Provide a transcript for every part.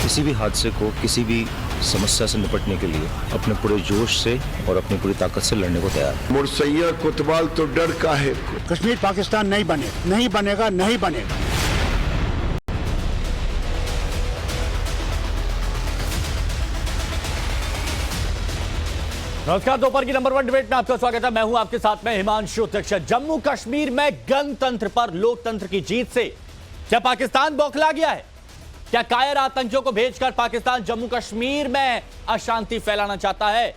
किसी भी हादसे को, किसी भी समस्या से निपटने के लिए अपने पूरे जोश से और अपनी पूरी ताकत से लड़ने को तैयार है। मुरसैया कोतवाल तो डर काहे को। कश्मीर पाकिस्तान नहीं बनेगा, नहीं बनेगा, नहीं बनेगा। नमस्कार, दोपहर की नंबर 1 डिबेट में आपका स्वागत है। मैं हूं आपके साथ में हिमांशु दीक्षित। जम्मू कश्मीर में गणतंत्र पर लोकतंत्र की जीत से क्या पाकिस्तान बौखला गया है? क्या कायर आतंकियों को भेजकर पाकिस्तान जम्मू कश्मीर में अशांति फैलाना चाहता है?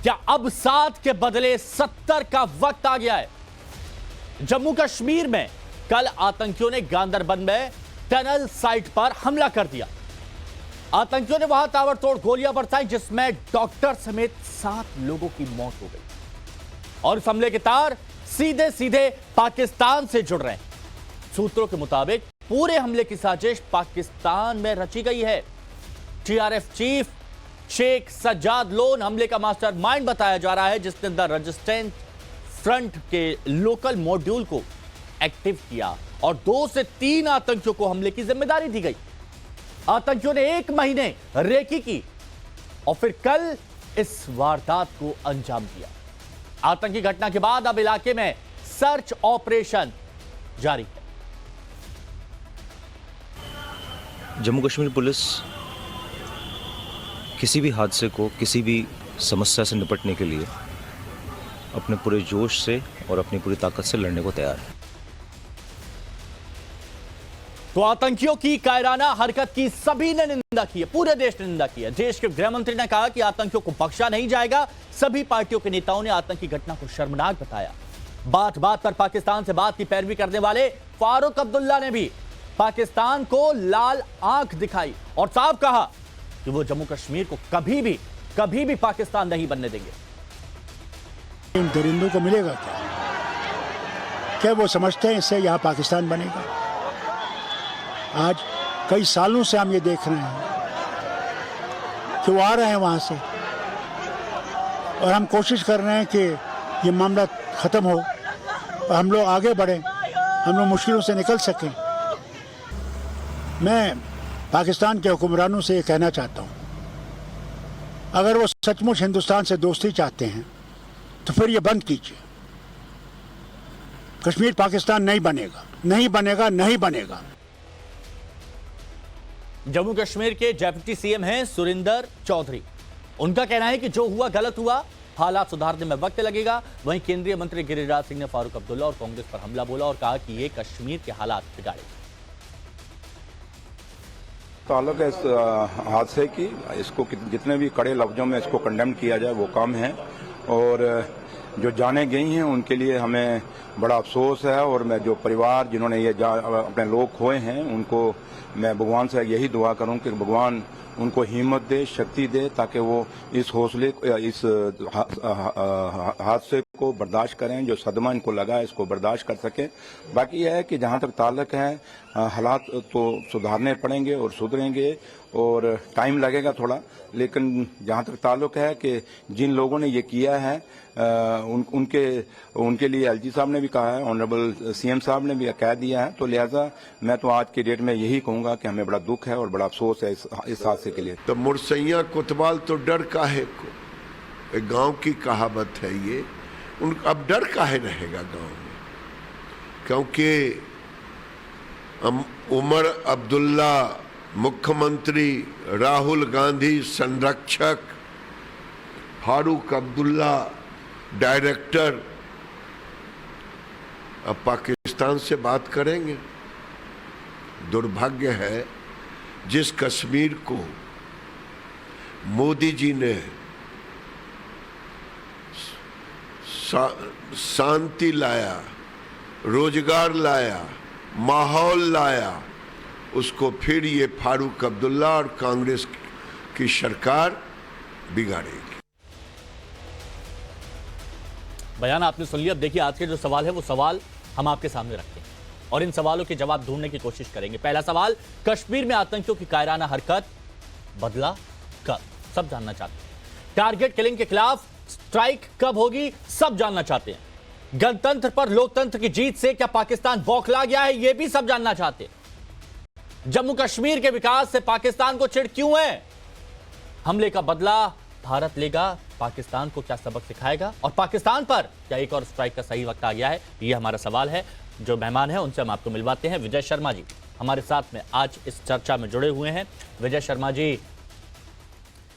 क्या अब 7 के बदले 70 का वक्त आ गया है? जम्मू कश्मीर में कल आतंकियों ने गांदरबल में टनल साइट पर हमला कर दिया। आतंकियों ने वहां ताबड़तोड़ गोलियां बरसाई, जिसमें डॉक्टर समेत 7 लोगों की मौत हो गई। और इस हमले के तार सीधे सीधे पाकिस्तान से जुड़ रहे हैं। सूत्रों के मुताबिक पूरे हमले की साजिश पाकिस्तान में रची गई है। टीआरएफ चीफ शेख सज्जाद लोन हमले का मास्टरमाइंड बताया जा रहा है, जिसने द रेजिस्टेंस फ्रंट के लोकल मॉड्यूल को एक्टिव किया और 2 से 3 आतंकियों को हमले की जिम्मेदारी दी गई। आतंकियों ने 1 महीने रेकी की और फिर कल इस वारदात को अंजाम दिया। आतंकी घटना के बाद अब इलाके में सर्च ऑपरेशन जारी है। जम्मू कश्मीर पुलिस किसी भी हादसे को, किसी भी समस्या से निपटने के लिए अपने पूरे जोश से और अपनी पूरी ताकत से लड़ने को तैयार है। तो आतंकियों की कायराना हरकत की सभी ने निंदा की है, पूरे देश ने निंदा की है। देश के गृह मंत्री ने कहा कि आतंकियों को बख्शा नहीं जाएगा। सभी पार्टियों के नेताओं ने आतंकी घटना को शर्मनाक बताया। बात बात पर पाकिस्तान से बात की पैरवी करने वाले फारूक अब्दुल्ला ने भी पाकिस्तान को लाल आंख दिखाई और साफ कहा कि वो जम्मू कश्मीर को कभी भी पाकिस्तान नहीं बनने देंगे। इन दरिंदों को मिलेगा क्या? क्या वो समझते हैं इससे यहां पाकिस्तान बनेगा? आज कई सालों से हम ये देख रहे हैं कि वो आ रहे हैं वहां से, और हम कोशिश कर रहे हैं कि ये मामला खत्म हो और हम लोग आगे बढ़ें, हम लोग मुश्किलों से निकल सकें। मैं पाकिस्तान के हुक्मरानों से ये कहना चाहता हूं, अगर वो सचमुच हिंदुस्तान से दोस्ती चाहते हैं तो फिर ये बंद कीजिए। कश्मीर पाकिस्तान नहीं बनेगा, नहीं बनेगा, नहीं बनेगा। जम्मू कश्मीर के डेप्यूटी सीएम हैं सुरिंदर चौधरी। उनका कहना है कि जो हुआ गलत हुआ, हालात सुधारने में वक्त लगेगा। वहीं केंद्रीय मंत्री गिरिराज सिंह ने फारूक अब्दुल्ला और कांग्रेस पर हमला बोला और कहा कि ये कश्मीर के हालात बिगाड़ेगा। ताल्लुक है इस हादसे की, इसको जितने भी कड़े लफ्जों में इसको कंडेम किया जाए वो काम है। और जो जाने गई हैं उनके लिए हमें बड़ा अफसोस है। और मैं जो परिवार जिन्होंने ये अपने लोग खोए हैं, उनको मैं भगवान से यही दुआ करूं कि भगवान उनको हिम्मत दे, शक्ति दे, ताकि वो इस हादसे को बर्दाश्त करें। जो सदमा इनको लगा है इसको बर्दाश्त कर सकें। बाकी यह है कि जहां तक ताल्लुक है, हालात तो सुधारने पड़ेंगे और सुधरेंगे और टाइम लगेगा थोड़ा, लेकिन जहां तक ताल्लुक है कि जिन लोगों ने ये किया है उनके लिए एलजी साहब ने भी कहा है, ऑनरेबल सीएम साहब ने भी कह दिया है। तो लिहाजा मैं तो आज की डेट में यही कहूंगा कि हमें बड़ा दुख है और बड़ा अफसोस है इस हादसे के लिए। तो मुरसैया कोतवाल तो डर काहे को। एक गांव की कहावत है ये। अब डर काहे रहेगा गांव में? क्योंकि उमर अब्दुल्ला मुख्यमंत्री, राहुल गांधी संरक्षक, फारूक अब्दुल्ला डायरेक्टर अब पाकिस्तान से बात करेंगे। दुर्भाग्य है जिस कश्मीर को मोदी जी ने शांति लाया, रोजगार लाया, माहौल लाया, उसको फिर ये फारूक अब्दुल्ला और कांग्रेस की सरकार बिगाड़ेगी। बयान आपने सुन लिया। अब देखिए, आज के जो सवाल है वो सवाल हम आपके सामने रखते हैं और इन सवालों के जवाब ढूंढने की कोशिश करेंगे। पहला सवाल, कश्मीर में आतंकियों की कायराना हरकत बदला कब? सब जानना चाहते हैं। टारगेट किलिंग के खिलाफ स्ट्राइक कब होगी? सब जानना चाहते हैं। गणतंत्र पर लोकतंत्र की जीत से क्या पाकिस्तान बौखला गया है? यह भी सब जानना चाहते हैं। जम्मू कश्मीर के विकास से पाकिस्तान को चिढ़ क्यों है? हमले का बदला भारत लेगा, पाकिस्तान को क्या सबक सिखाएगा और पाकिस्तान पर क्या एक और स्ट्राइक का सही वक्त आ गया है? ये हमारा सवाल है। जो मेहमान हैं उनसे हम आपको मिलवाते हैं। विजय शर्मा जी हमारे साथ में आज इस चर्चा में जुड़े हुए हैं। विजय शर्मा जी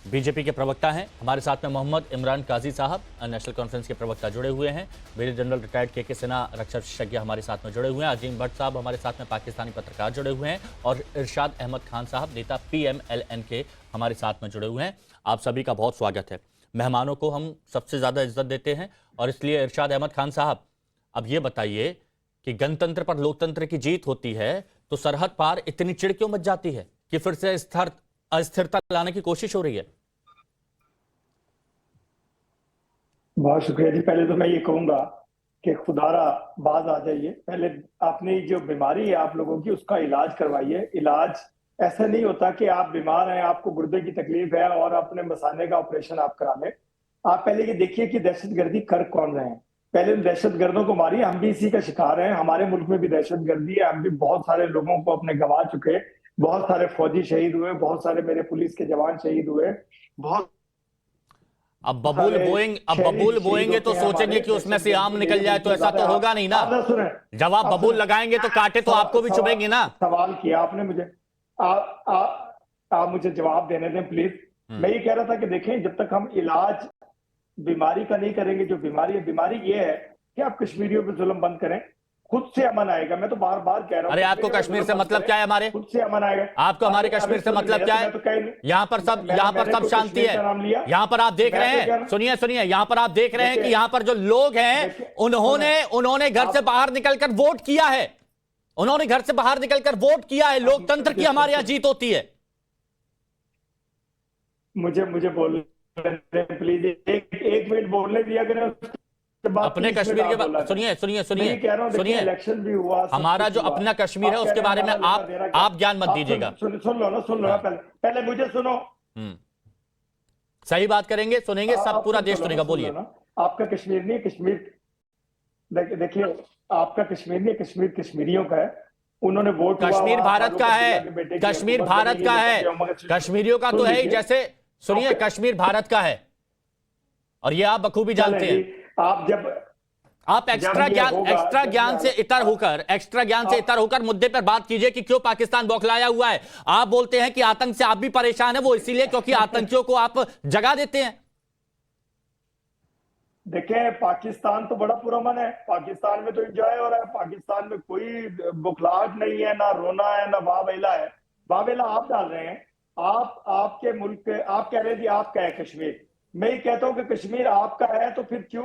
बीजेपी के प्रवक्ता हैं। हमारे साथ में मोहम्मद इमरान काजी साहब नेशनल कॉन्फ्रेंस के प्रवक्ता जुड़े हुए हैं। मेजर जनरल रिटायर्ड के सिन्हा रक्षा विशेषज्ञ हमारे साथ में जुड़े हुए हैं। अजीम भट्ट साहब हमारे साथ में पाकिस्तानी पत्रकार जुड़े हुए हैं और इरशाद अहमद खान साहब नेता PMLN के हमारे साथ में जुड़े हुए हैं। आप सभी का बहुत स्वागत है। मेहमानों को हम सबसे ज़्यादा इज्जत देते हैं और इसलिए इरशाद अहमद खान साहब, अब ये बताइए कि गणतंत्र पर लोकतंत्र की जीत होती है तो सरहद पार इतनी चिढ़ क्यों मच जाती है कि फिर से अस्थिरता लाने की कोशिश हो रही है? बहुत शुक्रिया जी। पहले तो मैं ये कहूंगा कि खुदारा बाज आ जाइए। पहले अपनी जो बीमारी है आप लोगों की उसका इलाज करवाइए। इलाज ऐसा नहीं होता कि आप बीमार हैं, आपको गुर्दे की तकलीफ है और अपने मसाने का ऑपरेशन आप करा लें। आप पहले ये देखिए कि दहशतगर्दी कर कौन रहे हैं। पहले दहशतगर्दों को मारिए। हम भी इसी का शिकार हैं। हमारे मुल्क में भी दहशतगर्दी है। हम भी बहुत सारे लोगों को अपने गंवा चुके। बहुत सारे फौजी शहीद हुए, बहुत सारे मेरे पुलिस के जवान शहीद हुए। बहुत अब बबूल बोएंगे तो सोचेंगे कि उसमें से आम निकल जाए, तो ऐसा तो होगा नहीं ना। जब आप बबूल लगाएंगे तो कांटे तो आपको भी चुभेंगे ना। सवाल किया आपने मुझे, आप मुझे जवाब देने दें प्लीज। मैं ये कह रहा था कि देखें, जब तक हम इलाज बीमारी का नहीं करेंगे, जो बीमारी है, बीमारी ये है कि आप कश्मीरियों पे जुल्म बंद करें, खुद से अमन आएगा। मैं तो बार बार कह रहा हूं। अरे आपको कश्मीर से मतलब क्या है? हमारे खुद से अमन आएगा। आपको हमारे कश्मीर से मतलब क्या है? यहाँ पर सब शांति है। यहाँ पर आप देख रहे हैं, सुनिए, यहाँ पर आप देख रहे हैं कि यहाँ पर जो लोग हैं उन्होंने घर से बाहर निकलकर वोट किया है। उन्होंने घर से बाहर निकलकर वोट किया है। लोकतंत्र की हमारे यहाँ जीत होती है। मुझे बोल प्लीज, एक मिनट बोलने दिया करें। अपने कश्मीर के बारे सुनिए, इलेक्शन भी हुआ। हमारा जो अपना कश्मीर है उसके बारे में आप ज्ञान मत दीजिएगा। सुन लो ना, पहले मुझे सुनो। सही बात करेंगे, सुनेंगे, सब पूरा देश सुनेगा। बोलिए। आपका कश्मीर नहीं, कश्मीर देखिए, आपका कश्मीर नहीं, कश्मीर कश्मीरियों का है। उन्होंने वोट, कश्मीर भारत का है। कश्मीर भारत का है, कश्मीरियों का तो है ही। जैसे सुनिए, कश्मीर भारत का है और ये आप बखूबी जानते हैं। आप एक्स्ट्रा ज्ञान से इतर होकर मुद्दे पर बात कीजिए कि क्यों पाकिस्तान बौखलाया हुआ है। आप बोलते हैं कि आतंक से आप भी परेशान हैं, वो इसीलिए क्योंकि आतंकियों को आप जगह देते हैं। देखें, पाकिस्तान तो बड़ा पुरअमन है। पाकिस्तान में तो एंजॉय हो रहा है। पाकिस्तान में कोई बुखलाहट नहीं है, ना रोना है, ना वावेला है। वावेला आप डाल रहे हैं। आपके मुल्क पे आप कह रहे थे आपका है कश्मीर। मैं ये कहता हूं कि कश्मीर आपका है तो फिर क्यों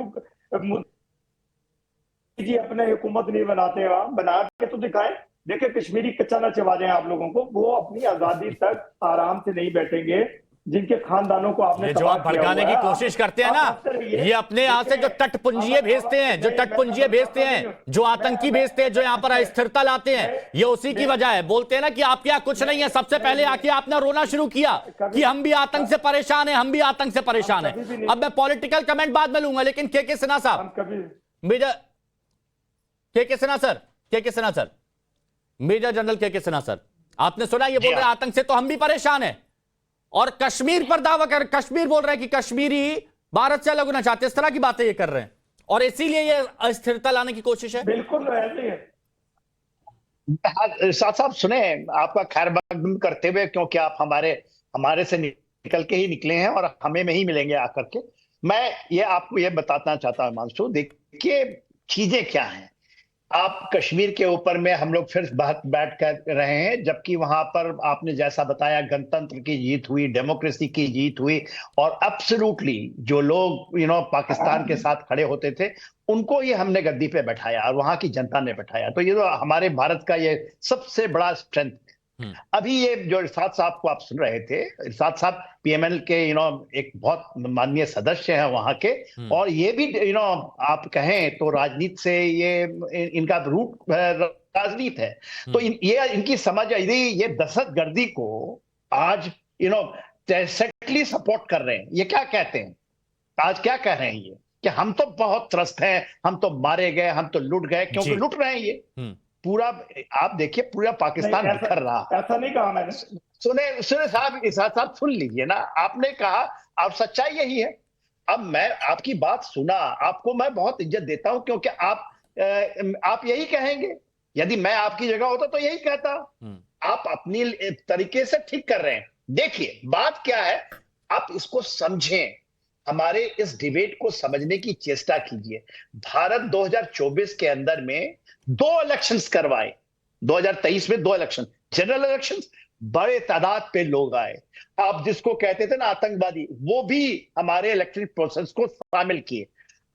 जी अपने हुकूमत नहीं बनाते? वहां बना के तो दिखाएं। देखिए, कश्मीरी कच्चा ना चबा दें आप लोगों को। वो अपनी आजादी तक आराम से नहीं बैठेंगे जिनके खानदानों को आपने जो आप भड़काने की कोशिश करते हैं ना, ये अपने यहाँ से जो तटपुंजिये भेजते हैं, जो आतंकी भेजते हैं, जो यहाँ पर अस्थिरता लाते हैं, ये उसी की वजह है। बोलते हैं ना कि आपके यहाँ कुछ नहीं है, सबसे पहले आके आपने रोना शुरू किया कि हम भी आतंक से परेशान हैं, हम भी आतंक से परेशान हैं। अब मैं पॉलिटिकल कमेंट बाद में लूंगा, लेकिन के सिन्हा साहब, मेजर के सिन्हा सर, मेजर जनरल के सिन्हा सर, आपने सुना ये बोल रहे हैं आतंक से तो हम भी परेशान हैं, और कश्मीर पर दावा कर, कश्मीर बोल रहे हैं कि कश्मीरी भारत से अलग होना चाहते, इस तरह की बातें ये कर रहे हैं और इसीलिए ये अस्थिरता लाने की कोशिश है। बिल्कुल ऐसे है। साहब सुने, आपका खैर मकदम करते हुए, क्योंकि आप हमारे से निकल के ही निकले हैं और हमें में ही मिलेंगे आकर के। मैं ये आपको ये बताना चाहता हूं हिमांशु, देखिए चीजें क्या हैं। आप कश्मीर के ऊपर में हम लोग फिर बैठ कर रहे हैं, जबकि वहां पर आपने जैसा बताया गणतंत्र की जीत हुई, डेमोक्रेसी की जीत हुई, और एब्सोल्युटली जो लोग पाकिस्तान के साथ खड़े होते थे उनको ये हमने गद्दी पे बैठाया और वहां की जनता ने बैठाया। तो ये तो हमारे भारत का ये सबसे बड़ा स्ट्रेंथ। अभी ये जो इरशाद साहब को आप सुन रहे थे, इरशाद साहब PML के एक बहुत माननीय सदस्य हैं वहां के, और ये भी आप कहें तो राजनीति से ये इनका रूट राजनीति है। तो ये इनकी समझ, यदि ये दहशतगर्दी को आज डेफिनेटली सपोर्ट कर रहे हैं, ये क्या कहते हैं आज, क्या कह रहे हैं ये कि हम तो बहुत त्रस्त हैं, हम तो मारे गए, हम तो लूट गए, क्योंकि लूट रहे हैं ये। पूरा, आप देखिए पूरा पाकिस्तान नहीं, बिखर रहा। ऐसा नहीं कहा मैंने। सुने साहब, इसाद साहब सुन लीजिए ना, आपने कहा, अब सच्चाई यही है। अब मैं आपकी बात सुना, आपको मैं बहुत इज्जत देता हूं, क्योंकि आप यही कहेंगे, यदि मैं आपकी जगह होता तो यही कहता। आप अपनी तरीके से ठीक कर रहे हैं। देखिए बात क्या है, आप इसको समझें, हमारे इस डिबेट को समझने की चेष्टा कीजिए। भारत 2024 के अंदर में 2 इलेक्शंस करवाए, 2023 में 2 इलेक्शन, जनरल इलेक्शंस, बड़े तादाद पे लोग आए। आप जिसको कहते थे ना आतंकवादी, वो भी हमारे इलेक्शन प्रोसेस को शामिल किए।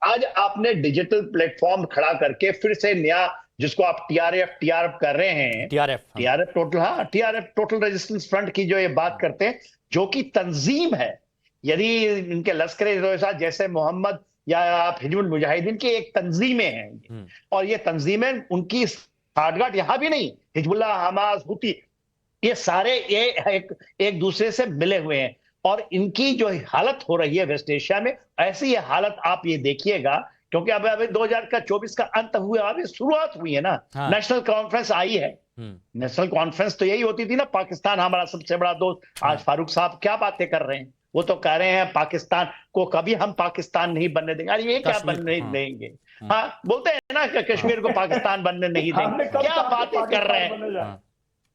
आज आपने डिजिटल प्लेटफॉर्म खड़ा करके फिर से नया, जिसको आप टीआरएफ कर रहे हैं, टीआरएफ टोटल रेजिस्टेंस फ्रंट की जो ये बात करते हैं, जो कि तंजीम है। यदि इनके लश्कर-ए-तोयबा जैसे मोहम्मद या आप हिजबुल मुजाहिदीन की एक तंजीमें हैं, और ये तंजीमें उनकी साठगांठ यहां भी नहीं, हिजबुल्लाह, हमास, हुती, ये सारे एक दूसरे से मिले हुए हैं। और इनकी जो हालत हो रही है वेस्ट एशिया में, ऐसी ये हालत आप ये देखिएगा, क्योंकि अब 2024 का अंत हुआ, अभी शुरुआत हुई है ना। नेशनल कॉन्फ्रेंस आई है। नेशनल कॉन्फ्रेंस तो यही होती थी ना, पाकिस्तान हमारा सबसे बड़ा दोस्त। आज फारूक साहब क्या बातें कर रहे हैं, वो तो कह रहे हैं पाकिस्तान को कभी हम पाकिस्तान नहीं बनने देंगे। अरे ये क्या बनने देंगे? हाँ, बोलते हैं ना कि कश्मीर को पाकिस्तान बनने नहीं देंगे। क्या बातें कर रहे हैं?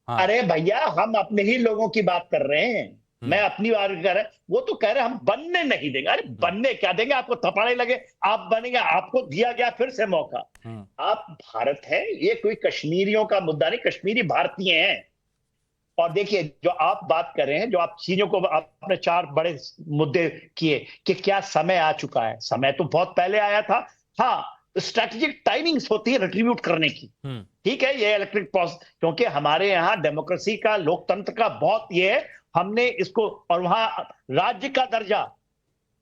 अरे भैया, हम अपने ही लोगों की बात कर रहे हैं, मैं अपनी बात कर रहा हूं। वो तो कह रहे हैं हम बनने नहीं देंगे। अरे बनने क्या देंगे? आपको थप्पड़े लगे, आप बनेंगे, आपको दिया गया फिर से मौका। आप भारत है, ये कोई कश्मीरियों का मुद्दा नहीं, कश्मीरी भारतीय हैं। और देखिए, जो आप बात कर रहे हैं, जो आप चीजों को, आपने 4 बड़े मुद्दे किए कि क्या समय आ चुका है। समय तो बहुत पहले आया था। हाँ, स्ट्रेटेजिक टाइमिंग्स होती है रिट्रीब्यूट करने की। ठीक है, ये इलेक्ट्रिक प्रोसेस, क्योंकि हमारे यहाँ डेमोक्रेसी का, लोकतंत्र का बहुत ये है, हमने इसको, और वहां राज्य का दर्जा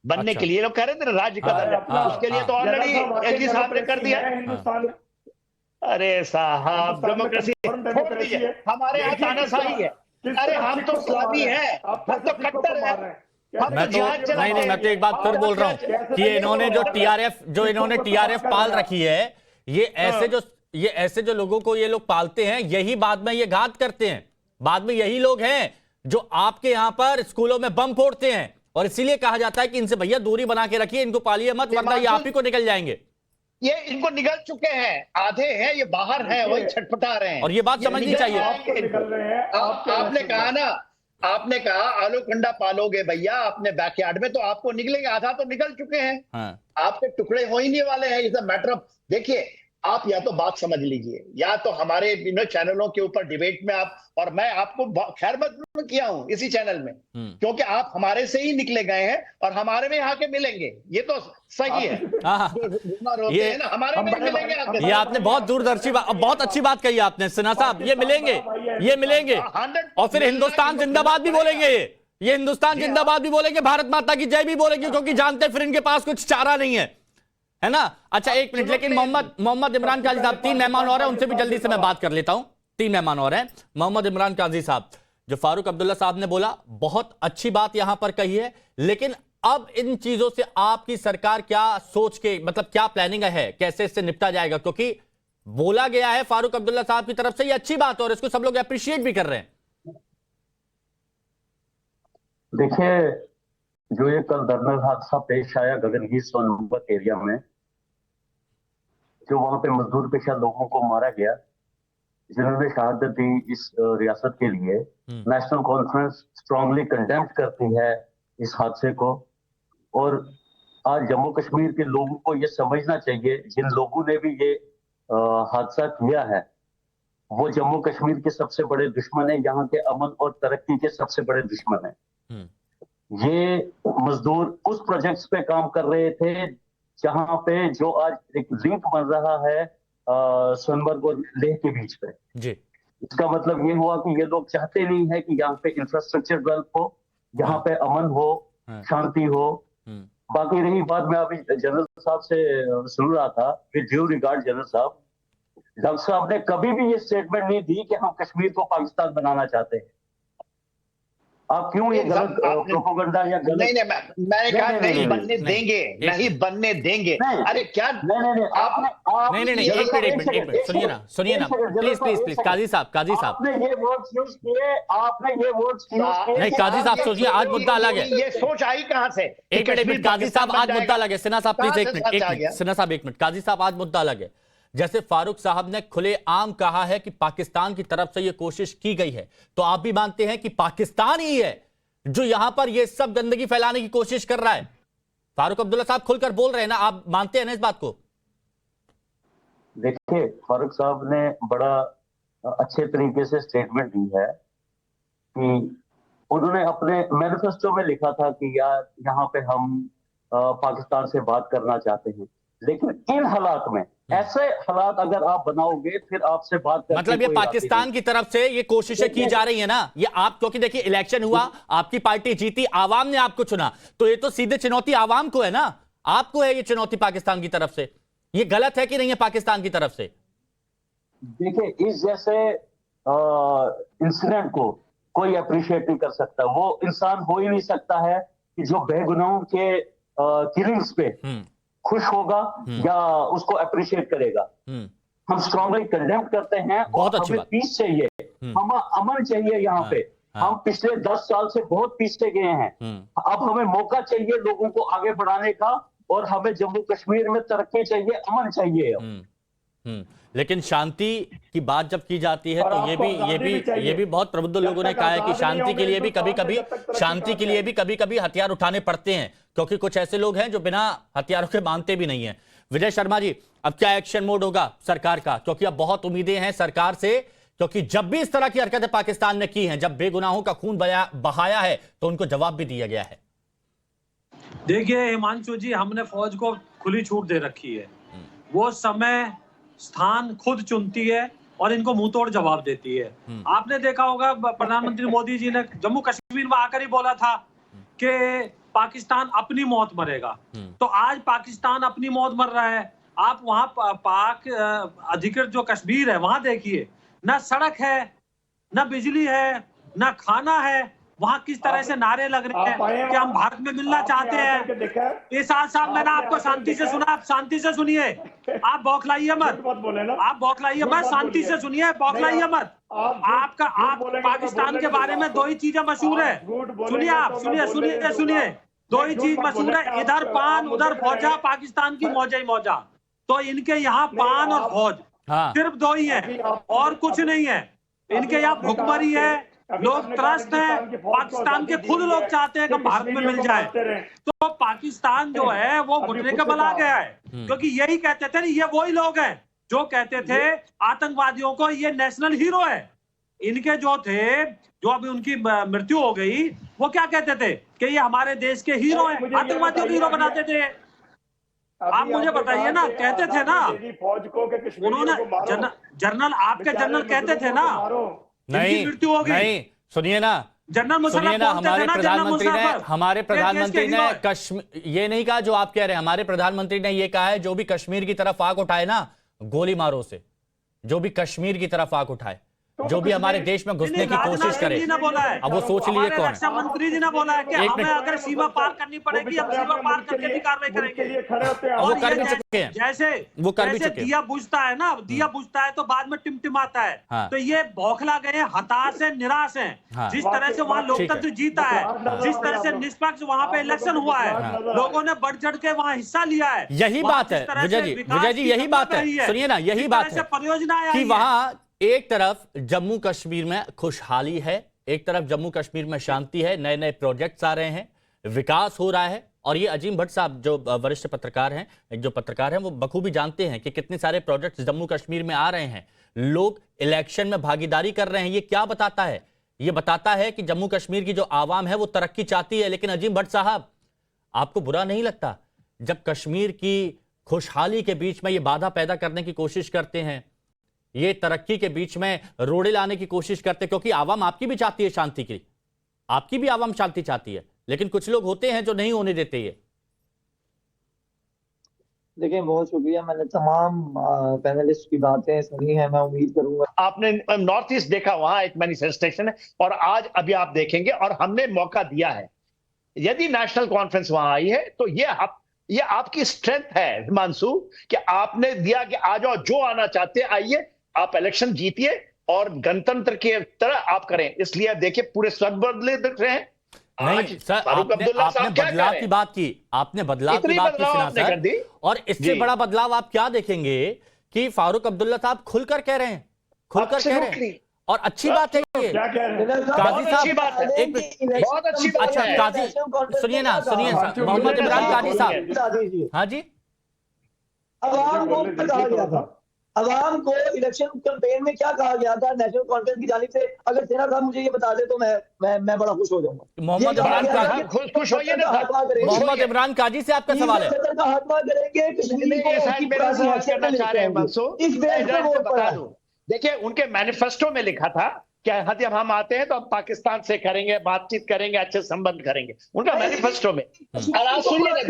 बनने के लिए लोग कह रहे थे राज्य का दर्जा, उसके लिए तो ऑलरेडी एलजी साहब ने कर दिया हिंदुस्तान। अरे साहब, डेमोक्रेसी छोड़ दीजिए, हमारे यहाँ तानाशाही है। अरे हम तो इस्लामी हैं, हम तो कट्टर हैं। मैं तो नहीं, मैं तो एक बात फिर बोल रहा हूं कि इन्होंने जो टीआरएफ पाल रखी है, ये ऐसे जो लोगों को ये लोग पालते हैं, यही बाद में ये घात करते हैं। बाद में यही लोग हैं जो आपके यहां पर स्कूलों में बम फोड़ते हैं, और इसीलिए कहा जाता है कि इनसे भैया दूरी बना के रखिए, इनको पालिए मत, वरना ये आप ही को निकल जाएंगे। ये इनको निकल चुके हैं, आधे हैं, ये बाहर हैं, वही छटपटा रहे हैं। और ये बात समझनी चाहिए। आपने कहा ना, आपने कहा आलूकंडा पालोगे भैया अपने बैकयार्ड में, तो आपको निकलेंगे, आधा तो निकल चुके हैं। आपके टुकड़े हो ही नहीं वाले हैं। इज अ मैटर ऑफ, देखिए, आप या तो बात समझ लीजिए, या तो हमारे चैनलों के ऊपर डिबेट में आप, और मैं आपको खैर मकदूम किया हूं इसी चैनल में, क्योंकि आप हमारे से ही निकले गए हैं और हमारे में यहाँ के मिलेंगे, ये तो सही है। ये ना, हमारे में मिलेंगे। ये आपने बहुत दूरदर्शी बहुत अच्छी बात कही आपने सिन्हा साहब, ये मिलेंगे और फिर हिंदुस्तान जिंदाबाद भी बोलेंगे। ये हिंदुस्तान जिंदाबाद भी बोलेंगे, भारत माता की जय भी बोलेंगे, क्योंकि जानते फिर इनके पास कुछ चारा नहीं है ना। अच्छा, एक मिनट, लेकिन मोहम्मद इमरान काजी साहब, 3 मेहमान और हैं, उनसे भी जल्दी से मैं बात कर लेता हूं। 3 मेहमान और हैं। मोहम्मद इमरान काजी साहब, जो फारूक अब्दुल्ला साहब ने बोला, बहुत अच्छी बात यहां पर कही है, लेकिन अब इन चीजों से आपकी सरकार क्या सोच के, मतलब क्या प्लानिंग है, कैसे इससे निपटा जाएगा? क्योंकि बोला गया है फारूक अब्दुल्ला साहब की तरफ से, ये अच्छी बात है और इसको सब लोग अप्रिशिएट भी कर रहे हैं। देखिए, जो ये कल दर्दनाक हादसा पेश आया गगनगीर सोनभद्र एरिया में, जो वहां पे मजदूर पेशा लोगों को मारा गया, जिन्होंने शहादत दी इस रियासत के लिए, नेशनल कॉन्फ्रेंस स्ट्रांगली कंडेम करती है इस हादसे को। और आज जम्मू कश्मीर के लोगों को ये समझना चाहिए, जिन लोगों ने भी ये हादसा किया है, वो जम्मू कश्मीर के सबसे बड़े दुश्मन है, यहाँ के अमन और तरक्की के सबसे बड़े दुश्मन है। ये मजदूर उस प्रोजेक्ट्स पे काम कर रहे थे जहां पे जो आज एक लिंक बन रहा है सोनभद्र और लेह के बीच पे जी। इसका मतलब ये हुआ कि ये लोग चाहते नहीं है कि यहाँ पे इंफ्रास्ट्रक्चर डेवलप हो, यहाँ पे अमन हो, शांति हो। बाकी रही बात, मैं अभी जनरल साहब से सुन रहा था कि ड्यू रिगार्ड जनरल साहब, डॉक्टर साहब ने कभी भी ये स्टेटमेंट नहीं दी कि हम कश्मीर को पाकिस्तान बनाना चाहते हैं। आप क्यों ये गलत प्रोपेगेंडा या गलत नहीं मैंने कहा नहीं बनने देंगे, नहीं बनने देंगे। अरे क्या नहीं, एक मिनट सुनिए ना प्लीज काजी साहब आपने ये वर्ड्स यूज किए, नहीं काजी साहब सोचिए, आज मुद्दा अलग है। ये सोच आई कहां से? एक मिनट काजी साहब, आज मुद्दा अलग है। सिन्हा साहब प्लीज एक मिनट, सिन्हा साहब एक मिनट। काजी साहब, आज मुद्दा अलग है। जैसे फारूक साहब ने खुलेआम कहा है कि पाकिस्तान की तरफ से यह कोशिश की गई है, तो आप भी मानते हैं कि पाकिस्तान ही है जो यहां पर यह सब गंदगी फैलाने की कोशिश कर रहा है? फारूक अब्दुल्ला साहब खुलकर बोल रहे हैं ना, आप मानते हैं ना इस बात को? देखिए, फारूक साहब ने बड़ा अच्छे तरीके से स्टेटमेंट दी है कि उन्होंने अपने मैनिफेस्टो में लिखा था कि यार यहाँ पे हम पाकिस्तान से बात करना चाहते हैं, लेकिन इन हालात में ऐसे हालात अगर आप बनाओगे फिर आपसे बात करने मतलब ये पाकिस्तान की तरफ से ये कोशिशें की जा रही है ना, ये आप, क्योंकि देखिए इलेक्शन हुआ, आपकी पार्टी जीती, आवाम ने आपको चुना, तो ये तो सीधे चुनौती आवाम को है ना, आपको है ये चुनौती पाकिस्तान की तरफ से। ये गलत है कि नहीं है पाकिस्तान की तरफ से? देखिए, इस जैसे इंसिडेंट को कोई अप्रिशिएट नहीं कर सकता। वो इंसान हो ही नहीं सकता है कि जो बेगुनाहों के किलिंग्स पे खुश होगा या उसको अप्रिशिएट करेगा। हम स्ट्रांगली कंडेम करते हैं और हमें पीस चाहिए, हमें अमन चाहिए यहाँ पे। हम पिछले 10 साल से बहुत पीछे गए हैं, अब हमें मौका चाहिए लोगों को आगे बढ़ाने का, और हमें जम्मू कश्मीर में तरक्की चाहिए, अमन चाहिए। लेकिन शांति की बात जब की जाती है तो ये भी बहुत प्रबुद्ध लोगों ने कहा है कि शांति के लिए भी कभी कभी हथियार उठाने पड़ते हैं, क्योंकि कुछ ऐसे लोग हैं जो बिना हथियारों के मानते भी नहीं है। विजय शर्मा जी, अब क्या एक्शन मोड होगा सरकार का? क्योंकि अब बहुत उम्मीदें हैं सरकार से, क्योंकि जब भी इस तरह की हरकतें पाकिस्तान ने की हैं, जब बेगुनाहों का खून बहाया है, तो उनको जवाब भी दिया गया है। देखिए हिमांशु जी, हमने फौज को खुली छूट दे रखी है, वो समय स्थान खुद चुनती है और इनको मुंह तोड़ जवाब देती है। आपने देखा होगा प्रधानमंत्री मोदी जी ने जम्मू कश्मीर में आकर ही बोला था कि पाकिस्तान अपनी मौत मरेगा, तो आज पाकिस्तान अपनी मौत मर रहा है। आप वहां पाक अधिकृत जो कश्मीर है वहां देखिए, ना सड़क है, ना बिजली है, ना खाना है। वहां किस तरह से नारे लग रहे हैं कि हम भारत में मिलना चाहते हैं। इस साहब मैंने आपको शांति से सुना, आप शांति से सुनिए, आप बौखलाइए मत, आप बौखलाइए मत, शांति से सुनिए, बौखलाइए मत। आप पाकिस्तान के बारे में 2 ही चीजें मशहूर है, सुनिए आप, सुनिए 2 ही चीज मशहूर है, इधर पान उधर फौजा, पाकिस्तान की मौजा ही मौजा। तो इनके यहाँ पान और फौज सिर्फ 2 ही है और कुछ नहीं है। इनके यहाँ भुखमरी है, लोग त्रस्त हैं, पाकिस्तान के खुद लोग चाहते हैं कि भारत में मिल जाए। तो पाकिस्तान जो है वो घुटने के बल आ गया है, क्योंकि यही कहते थे, ये वही लोग हैं जो कहते थे आतंकवादियों को ये नेशनल हीरो है। इनके जो थे, जो अभी उनकी मृत्यु हो गई, वो क्या कहते थे कि ये हमारे देश के हीरो हैं, आतंकवादियों के हीरो बनाते थे। आप मुझे बताइए ना, कहते थे ना उन्होंने, जनरल आपके जनरल कहते थे ना, नहीं मृत्यु हो गई। नहीं, सुनिए ना, सुनिए ना, हमारे प्रधानमंत्री ने कश्मीर, ये नहीं कहा जो आप कह रहे हैं, हमारे प्रधानमंत्री ने ये कहा है जो भी कश्मीर की तरफ आग उठाए ना, गोली मारो से। जो भी कश्मीर की तरफ आग उठाए, जो भी हमारे देश में घुसने की कोशिश करे, अब वो सोच लीजिए कौन है। रक्षा मंत्री जी ने बोला है कि हमें अगर सीमा पार करनी पड़ेगी, हम सीमा पार करके भी कार्रवाई करेंगे। और वो कर भी चुके हैं, जैसे वो कर भी चुके हैं। दिया बुझता है ना, दिया बुझता है तो बाद में टिमटिमाता है। हाँ। तो ये बौखला गए, हताश है, निराश है। हाँ। जिस तरह से वहाँ लोकतंत्र जीता है, जिस तरह से निष्पक्ष वहाँ पे इलेक्शन हुआ है, लोगों ने बढ़ चढ़ के वहाँ हिस्सा लिया है। यही बात है विजय जी, यही बात है, सुनिए ना, यही बात है परियोजना कि वहां एक तरफ जम्मू कश्मीर में खुशहाली है, एक तरफ जम्मू कश्मीर में शांति है, नए नए प्रोजेक्ट्स आ रहे हैं, विकास हो रहा है। और ये अजीम भट्ट साहब जो वरिष्ठ पत्रकार हैं, वो बखूबी जानते हैं कि कितने सारे प्रोजेक्ट्स जम्मू कश्मीर में आ रहे हैं, लोग इलेक्शन में भागीदारी कर रहे हैं। ये क्या बताता है? ये बताता है कि जम्मू कश्मीर की जो आवाम है वो तरक्की चाहती है। लेकिन अजीम भट्ट साहब, आपको बुरा नहीं लगता जब कश्मीर की खुशहाली के बीच में ये बाधा पैदा करने की कोशिश करते हैं, ये तरक्की के बीच में रोड़े लाने की कोशिश करते? क्योंकि आवाम आपकी भी चाहती है शांति की, आपकी भी आवाम शांति चाहती है, लेकिन कुछ लोग होते हैं जो नहीं होने देते। ये देखिए बहुत शुक्रिया, मैंने तमाम पैनलिस्ट की बातें सुनी है। मैं उम्मीद करूंगा आपने नॉर्थ ईस्ट देखा, वहां एक मैनिफेस्टेशन है, और आज अभी आप देखेंगे, और हमने मौका दिया है। यदि नेशनल कॉन्फ्रेंस वहां आई है तो ये आपकी स्ट्रेंथ है हिमांशु, कि आपने दिया कि आ जाओ, जो आना चाहते आइए, आप इलेक्शन जीतिए और गणतंत्र की तरह आप करें। इसलिए देखिए पूरे सब बदले दिख रहे हैं। नहीं सर, आपने बदलाव की बात की, आपने बदलाव की बात की सिन्हा सर, और इससे बड़ा बदलाव आप क्या देखेंगे कि फारूक अब्दुल्ला साहब खुलकर कह रहे हैं, खुलकर कह रहे हैं, और अच्छी बात है ये। क्या कह रहे हैं? बहुत काजी अच्छी साहब बात है, बहुत अच्छी बात अच्छा है। काजी सुनिए ना, सुनिए मोहम्मद इमरान काजी साहब। हाँ जी, अवाम को कहा गया था, अवाम को इलेक्शन कैंपेन में क्या कहा गया था नेशनल कॉन्फ्रेंस की जानिब से? अगर सेना साहब मुझे ये बता दे तो मैं बड़ा खुश हो जाऊंगा। मोहम्मद इमरान काजी, खुश होइए ना, मोहम्मद इमरान काजी से आपका सवाल है। का हाथमा करेंगे, कश्मीर को करना चाह रहे हैं मंसूर, इस बेस पे वोट पड़ा है। देखिए उनके मैनिफेस्टो में लिखा था क्या, जब हम आते हैं तो हम पाकिस्तान से करेंगे बातचीत, करेंगे अच्छे संबंध करेंगे, उनका मैनिफेस्टो में। और आप सुनिए ना,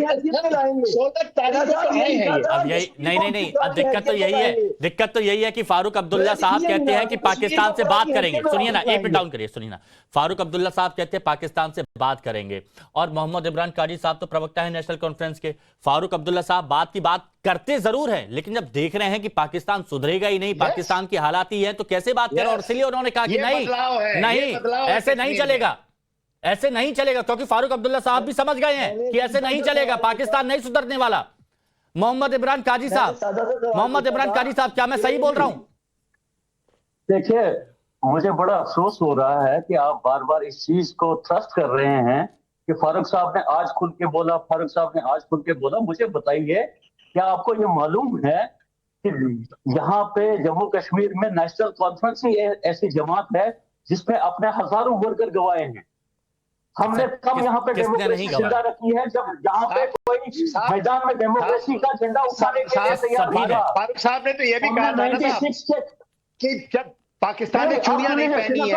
16 तारीख को आए हैं ये। अब यही नहीं, अब दिक्कत तो यही है कि फारूक अब्दुल्ला साहब कहते हैं कि पाकिस्तान से बात करेंगे। सुनिए ना, एक मिनट डाउन करिए, सुनिए ना। फारूक अब्दुल्ला साहब कहते हैं पाकिस्तान से बात करेंगे, और मोहम्मद इमरान काजी साहब तो प्रवक्ता है नेशनल कॉन्फ्रेंस के। फारूक अब्दुल्ला साहब बात की बात करते जरूर हैं, लेकिन जब देख रहे हैं कि पाकिस्तान सुधरेगा ही नहीं, पाकिस्तान की हालात ही है, तो कैसे बात करें? और इसलिए उन्होंने कहा कि नहीं, ऐसे नहीं चलेगा, ऐसे नहीं चलेगा, क्योंकि फारूक अब्दुल्ला साहब भी समझ गए हैं कि ऐसे नहीं चलेगा, पाकिस्तान नहीं सुधरने वाला। मोहम्मद इमरान काजी साहब, क्या मैं सही बोल रहा हूं? देखिए, मुझे बड़ा अफसोस हो रहा है कि आप बार बार इस चीज को ट्रस्ट कर रहे हैं कि फारूक साहब ने आज खुल के बोला, मुझे बताइए, क्या आपको ये मालूम है कि यहाँ पे जम्मू कश्मीर में नेशनल कॉन्फ्रेंस ही ऐसी जमात है जिसमें अपने हजारों वर्कर गवाए हैं। हमने कब यहाँ पे डेमोक्रेसी जिंदा रखी है, जब यहाँ पे कोई मैदान में डेमोक्रेसी का झंडा उठाने के लिए तैयार था। फारूक साहब ने तो ये भी कहा था ना कि जब पाकिस्तान ने चूड़ियां नहीं पहनी है,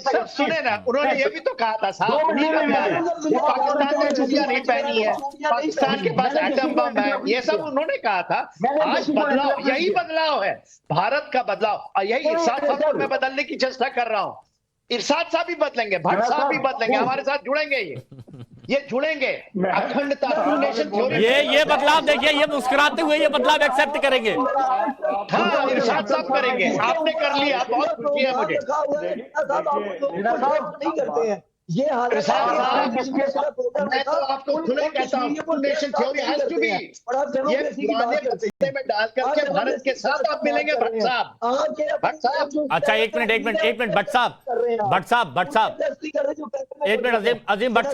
सब सुने ना, उन्होंने ये भी तो कहा था साहब, पाकिस्तान ने चूड़ियां नहीं पहनी है, पाकिस्तान के पास एटम बम है, ये सब उन्होंने कहा था। आज बदलाव, यही बदलाव है, भारत का बदलाव, और यही इरशाद साहब को मैं बदलने की चेष्टा कर रहा हूँ। इरशाद साहब भी बदलेंगे, भट्ट साहब भी बदलेंगे, हमारे साथ जुड़ेंगे, ये जुड़ेंगे। अखंडता, ये बदलाव देखिए, ये मुस्कुराते हुए ये बदलाव एक्सेप्ट करेंगे। हाँ, इरशाद साहब करेंगे, आपने कर लिया, बहुत खुशी है मुझे। नहीं करते हैं ये मैं तो आपको खुले कहता हूँ, nation theory has to be, ये पुराने बस्ते में डाल करके भारत के साथ आप मिलेंगे भट्ट साहब। अच्छा एक मिनट भट्ट साहब, एक मिनट, अजीम भट्ट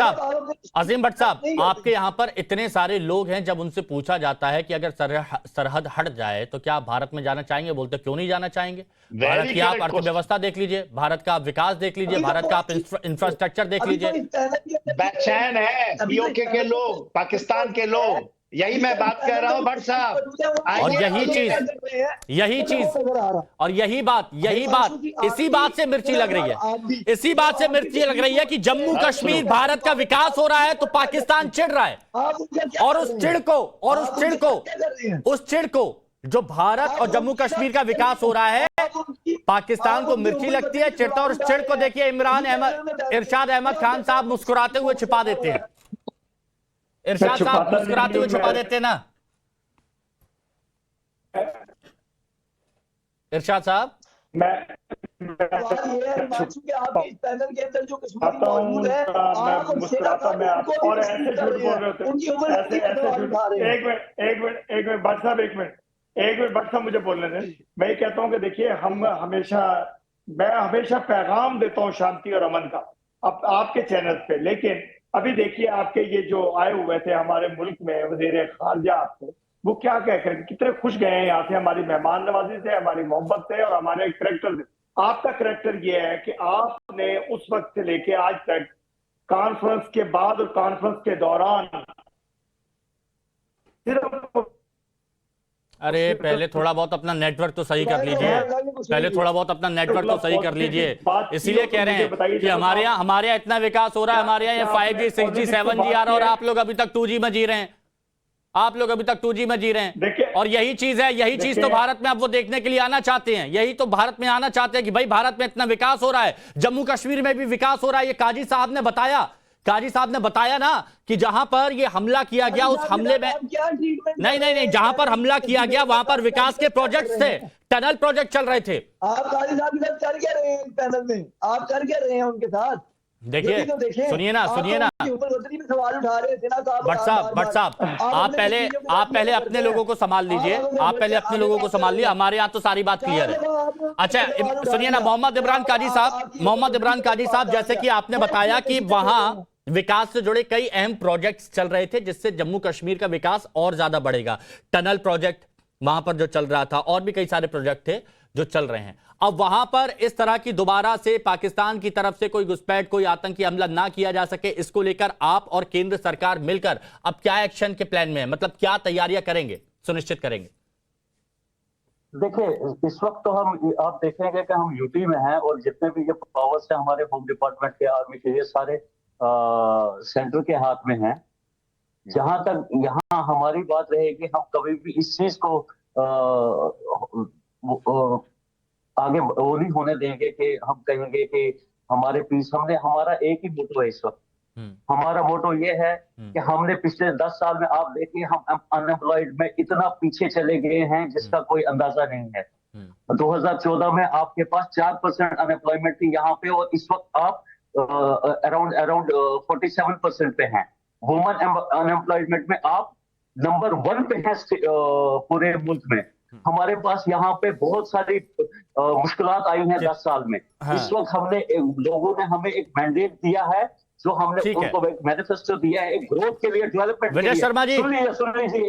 साहब, आपके यहाँ पर इतने सारे लोग हैं, जब उनसे पूछा जाता है कि अगर सरहद हट जाए तो क्या आप भारत में जाना चाहेंगे, बोलते क्यों नहीं जाना चाहेंगे? भारत की आप अर्थव्यवस्था देख लीजिए, भारत का आप विकास देख लीजिए, भारत का आप इंफ्रास्ट्रक्चर देख लीजिए। बेचैन है पीओके के लोग, पाकिस्तान के लोग, यही मैं बात कर रहा हूं भट्ट साहब। और यही चीज और यही बात इसी बात से मिर्ची लग रही है कि जम्मू कश्मीर भारत का विकास हो रहा है तो पाकिस्तान चिढ़ रहा है, और उस चिढ़ को जो भारत और जम्मू कश्मीर का विकास हो रहा है, पाकिस्तान को मिर्ची लगती है, चिढ़ता, और उस चिढ़ को देखिए इरशाद अहमद खान साहब मुस्कुराते हुए छिपा देते हैं। इरशाद साहब मुस्कुराते हुए छुपा देते ना। इरशाद साहब, एक मिनट भट्ट साहब, मुझे बोलने दें। मैं ये कहता हूं कि देखिए, मैं हमेशा पैगाम देता हूं शांति और अमन का आपके चैनल पे, लेकिन अभी देखिए आपके ये जो आए हुए थे हमारे मुल्क में वजीर खारजा आपसे, वो क्या कहकर कितने खुश गए हैं यहाँ से, हमारी मेहमान नवाजी से, हमारी मोहब्बत से और हमारे करैक्टर से। आपका करैक्टर ये है कि आपने उस वक्त से लेके आज तक, कॉन्फ्रेंस के बाद और कॉन्फ्रेंस के दौरान, सिर्फ अरे पहले थोड़ा बहुत अपना नेटवर्क तो सही कर लीजिए, इसीलिए कह रहे हैं कि हमारे यहाँ इतना विकास हो रहा है, हमारे यहाँ 5G 6G 7G आ रहा है, और आप लोग अभी तक 2G में जी रहे हैं। आप लोग अभी तक 2G में जी रहे हैं। देखिए, और यही चीज है, यही चीज तो भारत में अब वो देखने के लिए आना चाहते हैं। यही तो भारत में आना चाहते हैं कि भाई भारत में इतना विकास हो रहा है, जम्मू कश्मीर में भी विकास हो रहा है। ये काजी साहब ने बताया, काजी साहब ने बताया ना कि जहां पर ये हमला किया गया, उस हमले में नहीं, जहां पर हमला किया गया वहां पर विकास के प्रोजेक्ट्स थे, टनल प्रोजेक्ट चल रहे थे। आप काजी साहब के साथ कर क्या रहे हैं पैनल में? आप कर क्या रहे हैं उनके साथ? देखिए, सुनिए ना सवाल उठा रहे थे ना भट्ट साहब, आप पहले अपने लोगों को संभाल लीजिए, आप पहले अपने लोगों को संभाल लीजिए। हमारे यहाँ तो सारी बात क्लियर है। अच्छा सुनिए ना, मोहम्मद इमरान काजी साहब, जैसे कि आपने बताया कि वहां विकास से जुड़े कई अहम प्रोजेक्ट्स चल रहे थे जिससे जम्मू कश्मीर का विकास और ज्यादा बढ़ेगा। टनल प्रोजेक्ट वहां पर जो चल रहा था, और भी कई सारे प्रोजेक्ट थे जो चल रहे हैं। अब वहां पर इस तरह की दोबारा से पाकिस्तान की तरफ से कोई घुसपैठ, कोई आतंकी हमला ना किया जा सके, इसको लेकर आप और केंद्र सरकार मिलकर अब क्या एक्शन के प्लान में है? मतलब क्या तैयारियां करेंगे, सुनिश्चित करेंगे? देखिए, इस वक्त तो आप देखेंगे कि हम यूटी में हैं और जितने भी ये पावर्स हैं हमारे होम डिपार्टमेंट के, आर्मी के, ये सारे सेंटर के हाथ में हैं। जहां तक यहाँ हमारी बात रहेगी, हम कभी भी इस चीज को आगे वो नहीं होने देंगे कि हम कहेंगे कि हमारे पीस, हमारा एक ही मोटो है इस वक्त। हमारा मोटो ये है कि हमने पिछले 10 साल में, आप देखिए, हम अनएम्प्लॉयड में इतना पीछे चले गए हैं जिसका कोई अंदाजा नहीं है। 2014 में आपके पास 4% अनएम्प्लॉयमेंट थी यहाँ पे, और इस वक्त आप अराउंड 47% पे हैं। वुमन अनएम्प्लॉयमेंट में आप नंबर 1 पे हैं पूरे मुल्क में। हमारे पास यहाँ पे बहुत सारी मुश्किलात आई हैं 10 साल में। इस वक्त हमने लोगों ने हमें एक मैंडेट दिया है, जो हमने उनको एक मैनिफेस्टो दिया है, एक ग्रोथ के लिए, डेवलपमेंट के लिए। शर्मा जी, सुन लीजिए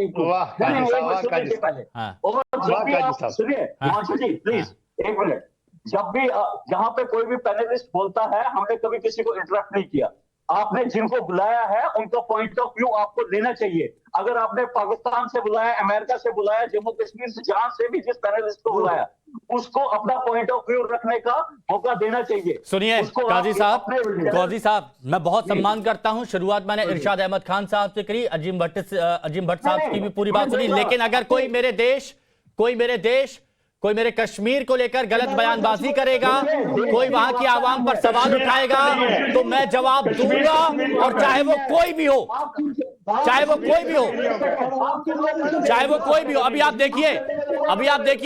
हिमांशु जी, प्लीज एक मिनट। जब भी जहाँ पे कोई भी पैनलिस्ट बोलता है, हमने कभी किसी को इंटरप्ट नहीं किया। आपने जिनको बुलाया है उनका पॉइंट ऑफ व्यू आपको लेना चाहिए। अगर आपने पाकिस्तान से बुलाया, अमेरिका से बुलाया, जम्मू कश्मीर से, जहां से भी जिस पैनलिस्ट को बुलाया, उसको अपना पॉइंट ऑफ व्यू रखने का मौका देना चाहिए। सुनिए काजी साहब, मैं बहुत सम्मान करता हूं। शुरुआत मैंने इरशाद अहमद खान साहब से करी, अजीम भट्ट साहब की भी पूरी बात सुनी, लेकिन अगर कोई मेरे देश कोई मेरे कश्मीर को लेकर गलत बयानबाजी करेगा, कोई वहां की आवाम पर सवाल उठाएगा, तो मैं जवाब दूंगा, और चाहे वो कोई भी हो। अभी आप देखिए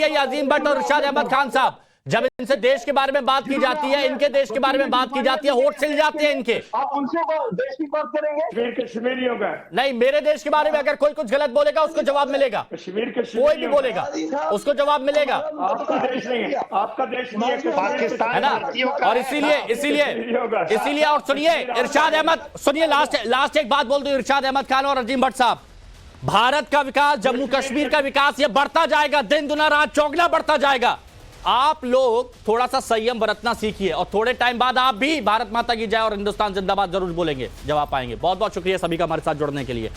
ये अजीम भट्ट और इरशाद अहमद खान साहब, जब इनसे देश के बारे में बात की जाती है, इनके देश के बारे में बात की जाती है, होठ सिल जाते हैं इनके। आप उनसे देश की बात करेंगे? कश्मीरियों का नहीं, मेरे देश के बारे में अगर कोई कुछ गलत बोलेगा उसको जवाब मिलेगा। कोई भी बोलेगा उसको जवाब मिलेगा। आपका देश नहीं है, आपका देश नहीं है, पाकिस्तान है ना। और इसीलिए और सुनिए इरशाद अहमद, सुनिए लास्ट एक बात बोल दो इरशाद अहमद खान और अजीम भट्ट साहब। भारत का विकास, जम्मू कश्मीर का विकास, ये बढ़ता जाएगा, दिन दुना रात चौगुना बढ़ता जाएगा। आप लोग थोड़ा सा संयम बरतना सीखिए, और थोड़े टाइम बाद आप भी भारत माता की जय और हिंदुस्तान जिंदाबाद जरूर बोलेंगे जब आप आएंगे। बहुत बहुत शुक्रिया सभी का हमारे साथ जुड़ने के लिए।